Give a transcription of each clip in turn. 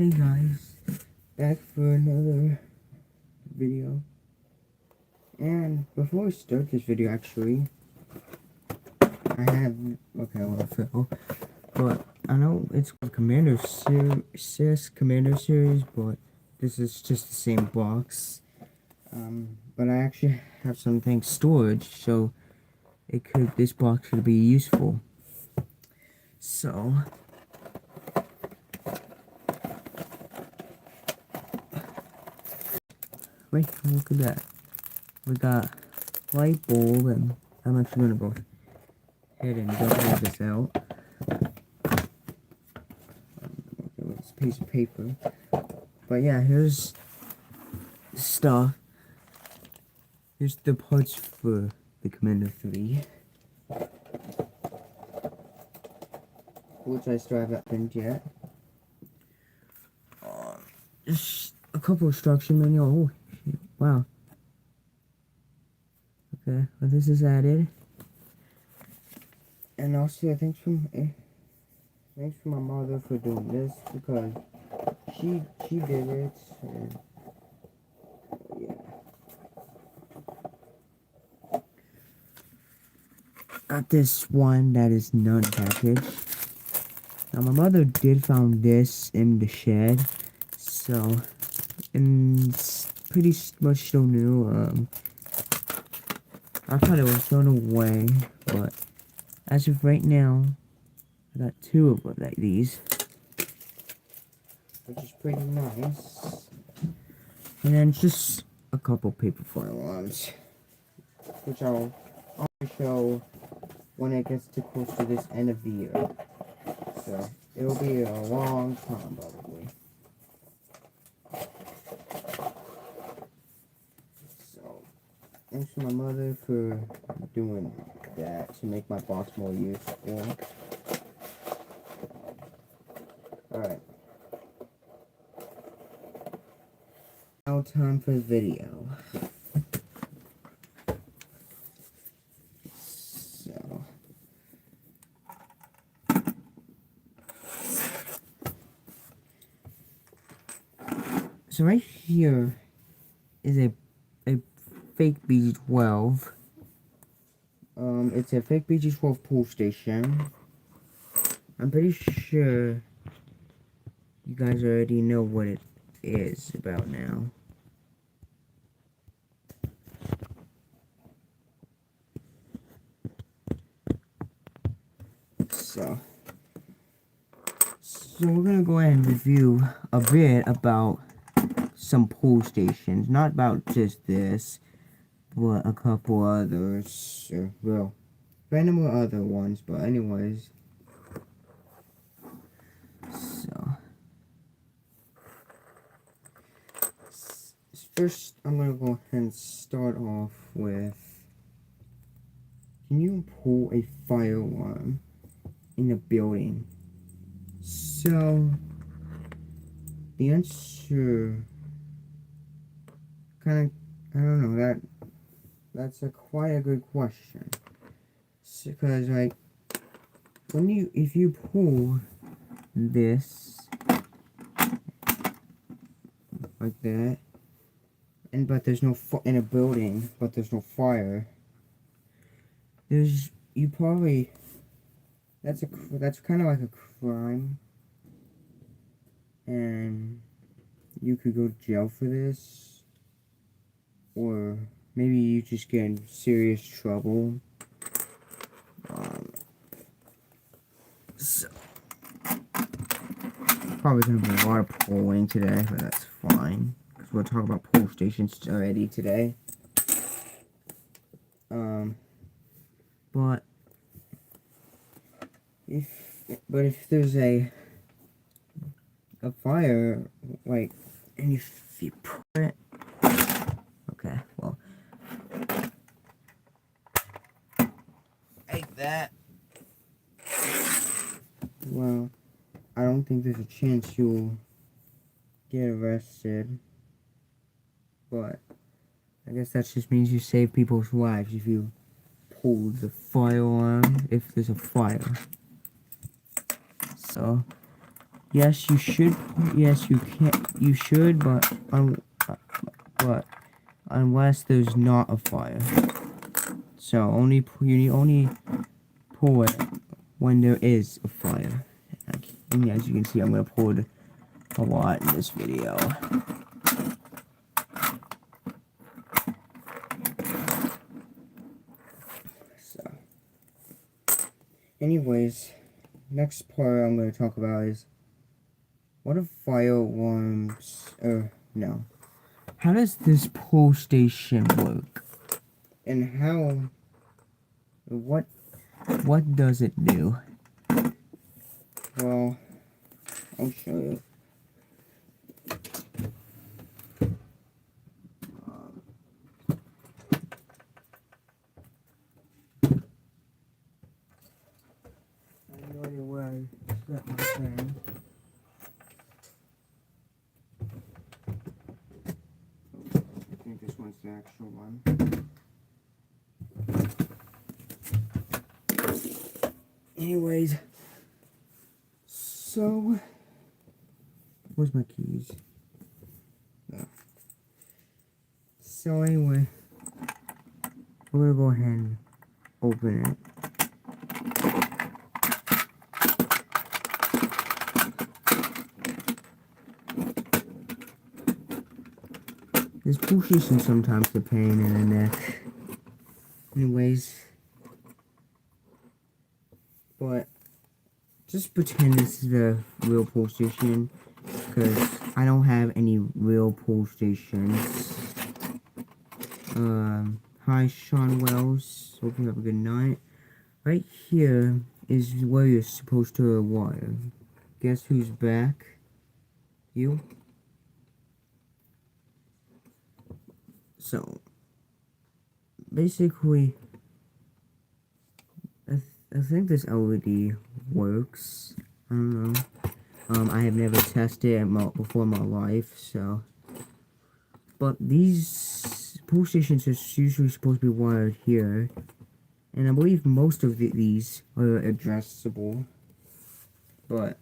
Hey guys, back for another video. And before we start this video, actually, but I know it's called Commander Series, but this is just the same box. But I actually have something storage, so this box could be useful. So, wait, look at that. We got light bulb, and I'm actually gonna go ahead and double this out. Okay, it's a piece of paper. But yeah, here's stuff. Here's the parts for the Commander 3, which I still haven't opened yet. Just a couple instruction manual. Oh, wow. Okay, well, this is added. And also, thanks for my mother for doing this, because she did it. And yeah. Got this one that is non-packaged. Now, my mother did found this in the shed, so, and it's pretty much still new. I thought it was thrown away, but as of right now, I got 2 of them like these, which is pretty nice. And then just a couple paper firearms, which I'll show when it gets too close to this end of the year. So it'll be a long time probably. So thanks to my mother for doing that to make my box more useful. Alright. Now time for the video. So right here is a fake BG-12. It's a fake BG-12 pool station. I'm pretty sure you guys already know what it is about now. So we're gonna go ahead and review a bit about some pool stations. Not about just this, but a couple others. Well, random other ones, but anyways. So first, I'm gonna go ahead and start off with, can you pull a fire alarm in a building? So the answer kind of, I don't know, that's quite a good question. Because like, if you pull this like that, but there's no in a building, but there's no fire, that's kind of like a crime, and you could go to jail for this, or maybe you just get in serious trouble. So probably gonna be a lot of polling today, but that's fine, because we'll talk about poll stations already today. But if there's a fire, like, and if you put it, okay, well, like that, well, I don't think there's a chance you'll get arrested, but I guess that just means you save people's lives if you pull the fire alarm if there's a fire. So Yes, you should. Yes, you can. You should, but unless there's not a fire. So only pour it when there is a fire. And as you can see, I'm gonna pour it a lot in this video. So, anyways, next part I'm gonna talk about is what are fire alarms? No. How does this pull station work? And what does it do? Well, I'll show you. I have no idea where I set my pen. I think this one's the actual one. Anyways, so where's my keys? No. So anyway, we're gonna go ahead and open it. This push station sometimes a pain in the neck. Anyways, but just pretend this is a real pull station, because I don't have any real pull stations. Hi Sean Wells, hope you have a good night. Right here is where you're supposed to wire. Guess who's back? You? So, basically, I think this LED works. I don't know. I have never tested it before in my life, so. But these pull stations are usually supposed to be wired here. And I believe most of these are addressable. But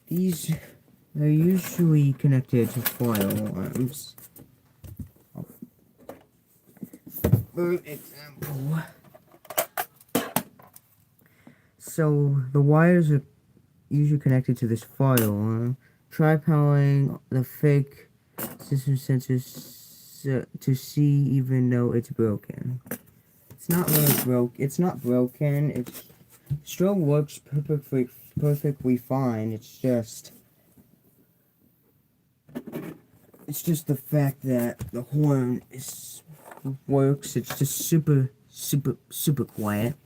these are usually connected to fire alarms. For example, so the wires are usually connected to this fire alarm. Try powering the fake system sensors to see, even though it's broken. It's not really broke. It's not broken. It still works perfectly fine. It's just the fact that the horn works. It's just super quiet.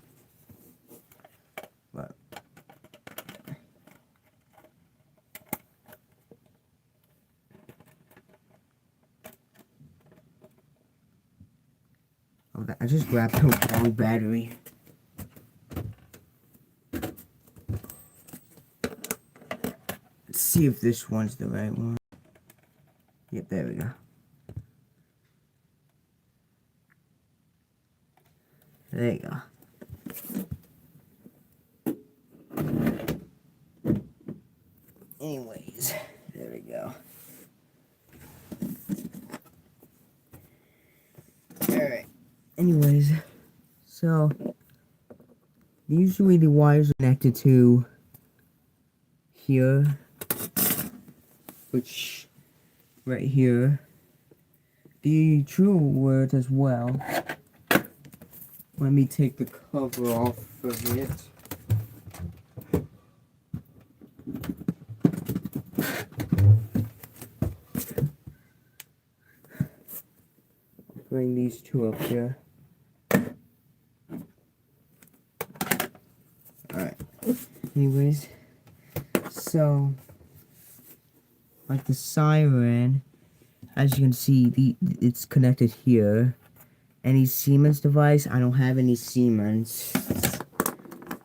But I just grabbed the wrong battery. Let's see if this one's the right one. Yep, there we go. There you go. Anyways, there we go. Alright. Anyways, so usually the wires are connected to here, which right here. The true word as well. Let me take the cover off of it. Bring these two up here. Alright. Anyways, so like the siren, as you can see, it's connected here. Any Siemens device? I don't have any Siemens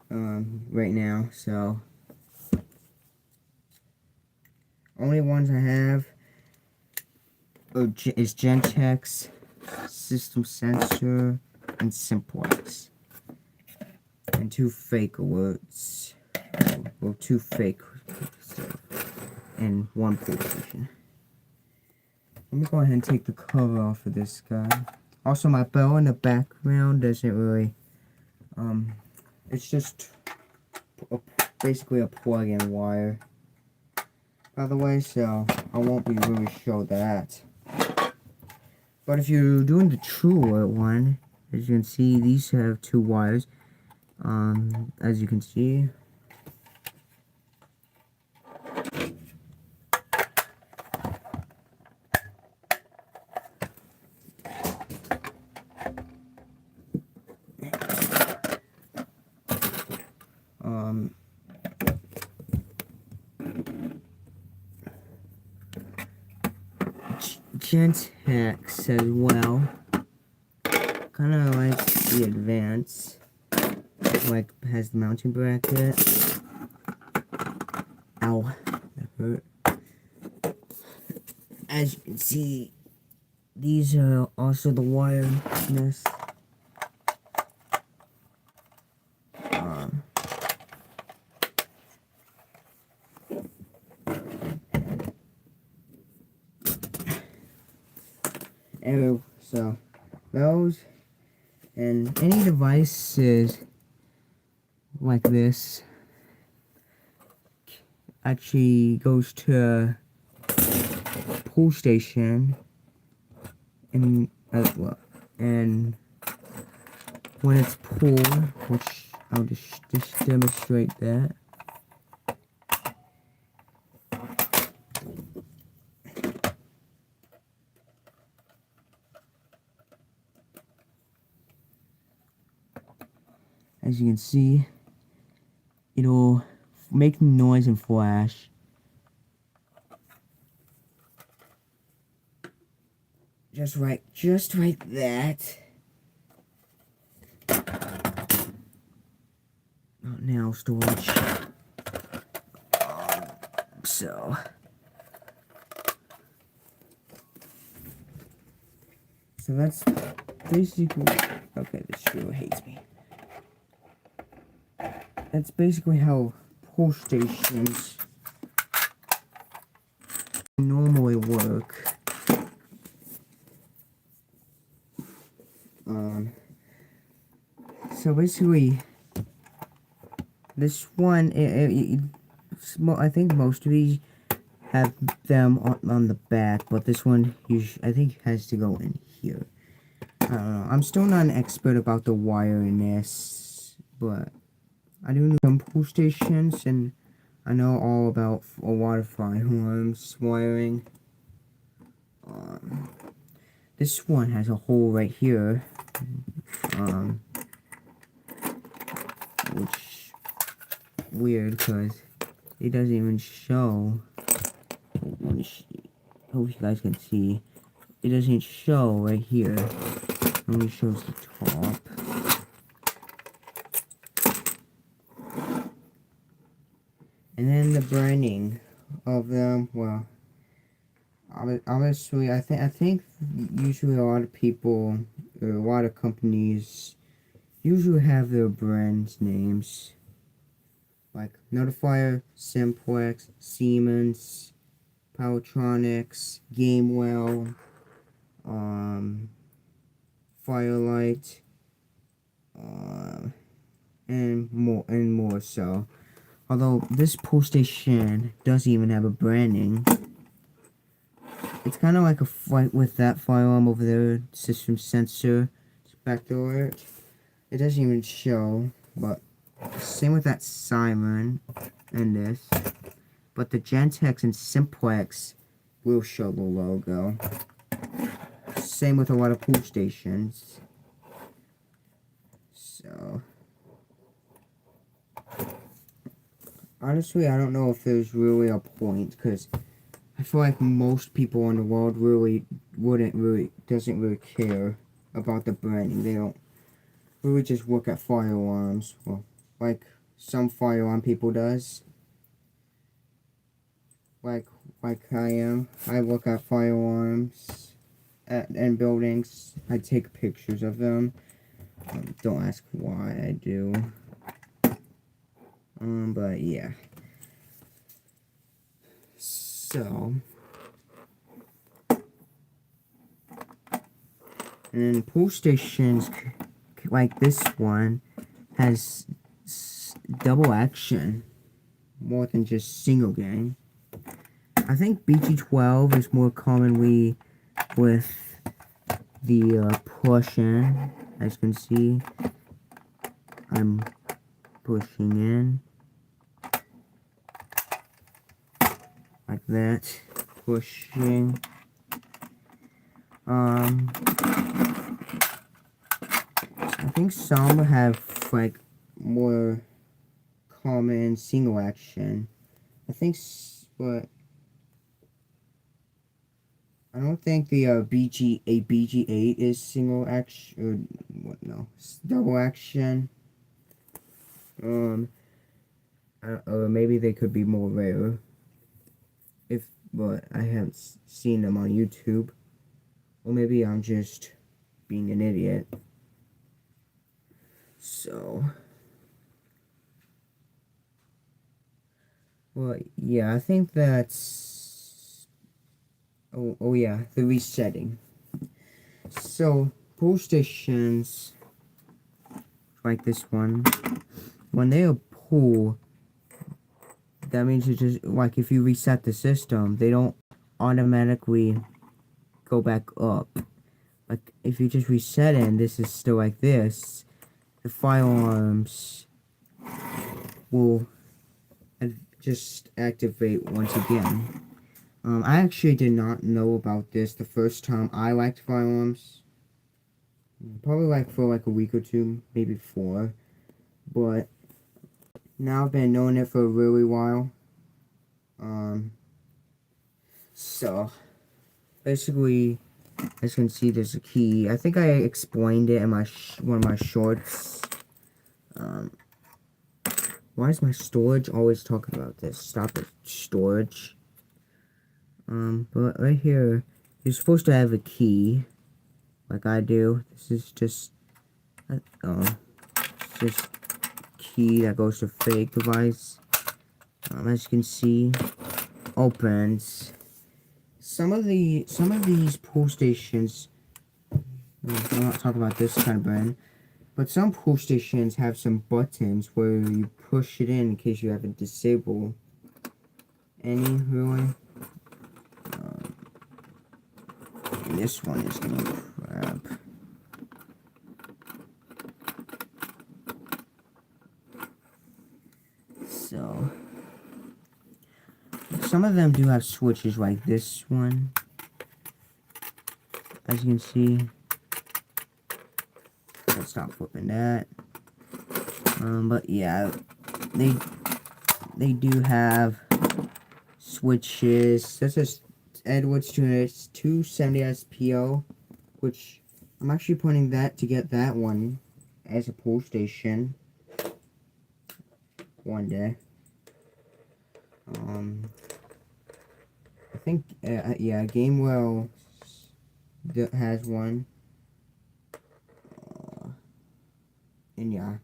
right now, so only ones I have is Gentex, System Sensor, and Simplex, and 2 fake alerts. Well, 2 fake, and 1 police station. Let me go ahead and take the cover off of this guy. Also, my bell in the background doesn't really, it's just basically a plug-in wire, by the way, so I won't be really show that. But if you're doing the truer one, as you can see, these have 2 wires. As you can see. Gentex as well. Kind of like the Advance. Like, has the mounting bracket. Ow, that hurt. As you can see, these are also the wiredness. So those and any devices like this actually goes to pull station and and when it's pulled, which I'll just demonstrate that. As you can see, it'll make noise and flash. Just like that. Not now, storage. So that's basically, okay, this really hates me. That's basically how pull stations normally work. So basically, this one, I think most of these have them on the back, but this one, I think, has to go in here. I don't know. I'm still not an expert about the wiriness, but I do know some pull stations, and I know all about a lot of firearms wiring. This one has a hole right here, which weird because it doesn't even show. Hope you guys can see. It doesn't show right here. It only shows the top. And then the burning of them, well, obviously, I think usually a lot of people, or a lot of companies, usually have their brands names, like Notifier, Simplex, Siemens, Powertronics, Gamewell, Firelight, and more so. Although this pull station doesn't even have a branding. It's kind of like a fight with that firearm over there, system sensor, spectral alert. It doesn't even show, but same with that siren and this. But the Gentex and Simplex will show the logo. Same with a lot of pull stations. So honestly, I don't know if there's really a point, because I feel like most people in the world doesn't really care about the branding. They don't really just look at firearms. Well, like some firearm people does. Like I am. I look at firearms and buildings. I take pictures of them. Don't ask why I do. But yeah. So, and then pull stations like this one has double action more than just single game. I think BG12 is more commonly with the push-in. As you can see, I'm pushing in like that, pushing. I think some have like more common single action. I think, but I don't think the BG8 is single action, or what? No, it's double action. Or maybe they could be more rare. But I haven't seen them on YouTube, or maybe I'm just being an idiot. So, well, yeah, I think that's. Oh yeah, the resetting. So, pull stations like this one, when they are pull, that means it's just like if you reset the system, they don't automatically go back up. Like if you just reset it and this is still like this, the firearms will just activate once again. I actually did not know about this the first time I liked firearms. Probably like for like a week or two, maybe 4. But now I've been knowing it for a really while. So basically, as you can see, there's a key. I think I explained it in my one of my shorts. Why is my storage always talking about this? Stop it, storage. But right here, you're supposed to have a key, like I do. This is just, it's just key that goes to fake device. As you can see, opens. Some of these pull stations. I'm not talking about this kind of brand, but some pull stations have some buttons where you push it in case you have it disabled. Any really? This one is gonna crap. So, some of them do have switches like this one. As you can see, let's stop flipping that. But yeah, they do have switches. This is Edwards 270 SPO, which I'm actually pointing that to get that one as a pull station one day. I think yeah, Gamewell has one, and yeah,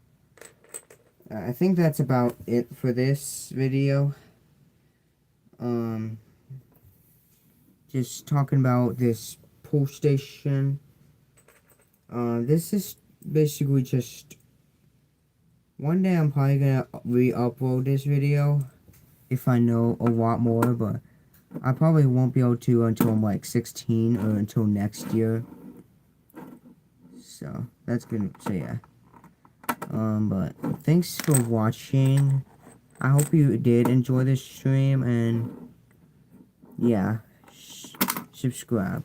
I think that's about it for this video. Just talking about this pull station. This is basically just one day I'm probably gonna re-upload this video if I know a lot more, but I probably won't be able to until I'm like 16 or until next year. So that's good. So yeah. But thanks for watching. I hope you did enjoy this stream, and yeah, subscribe.